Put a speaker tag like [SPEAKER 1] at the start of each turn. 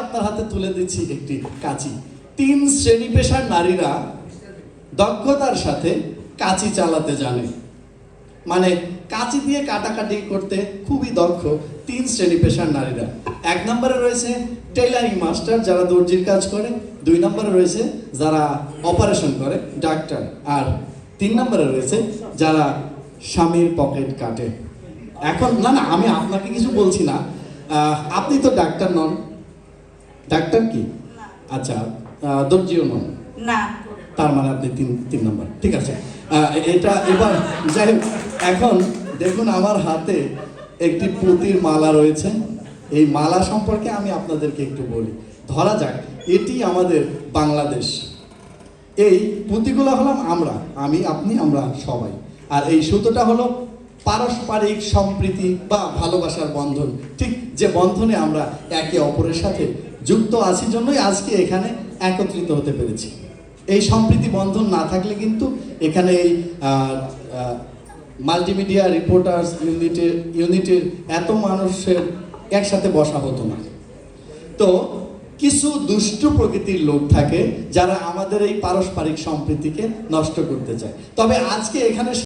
[SPEAKER 1] আপনার হাতে তুলে দিচ্ছি একটি কাঁচি। 3 শ্রেণী পেশার নারীরা দক্ষতার সাথে কাঁচি চালাতে জানে, মানে কাঁচি দিয়ে কাটাকাটি করতে খুবই দক্ষ 3 শ্রেণী পেশার নারীরা। 1 নম্বরে রয়েছে টেইলারিং মাস্টার, যারা দর্জির কাজ করে। 2 নম্বরে রয়েছে যারা অপারেশন করে, ডাক্তার। আর 3 নম্বরে রয়েছে যারা স্বামীর পকেট কাটে। এখন না না, আমি আপনাকে কিছু বলছি না, আপনি তো ডাক্তার নন। ডাক্তার কি? আচ্ছা, দর্জিও নন
[SPEAKER 2] না।
[SPEAKER 1] তার মানে আপনি 3 নম্বর, ঠিক আছে। এটা এবার যাই হোক, এখন দেখুন আমার হাতে একটি পুঁতির মালা রয়েছে। এই মালা সম্পর্কে আমি আপনাদেরকে একটু বলি। ধরা যাক এটি আমাদের বাংলাদেশ, এই পুঁতিগুলো হলাম আমরা, আমি, আপনি, আমরা সবাই। আর এই সুতোটা হলো পারস্পরিক সম্প্রীতি বা ভালোবাসার বন্ধন, ঠিক যে বন্ধনে আমরা একে অপরের সাথে যুক্ত আছি জন্যই আজকে এখানে একত্রিত হতে পেরেছি। এই সম্প্রীতি বন্ধন না থাকলে কিন্তু এখানে এই মাল্টিমিডিয়া রিপোর্টার্স ইউনিটের এত মানুষের একসাথে বসা হতো না। তো কিছু দুষ্ট প্রকৃতির লোক থাকে যারা আমাদের এই পারস্পরিক সম্প্রীতিকে নষ্ট করতে চায়। তবে আজকে এখানে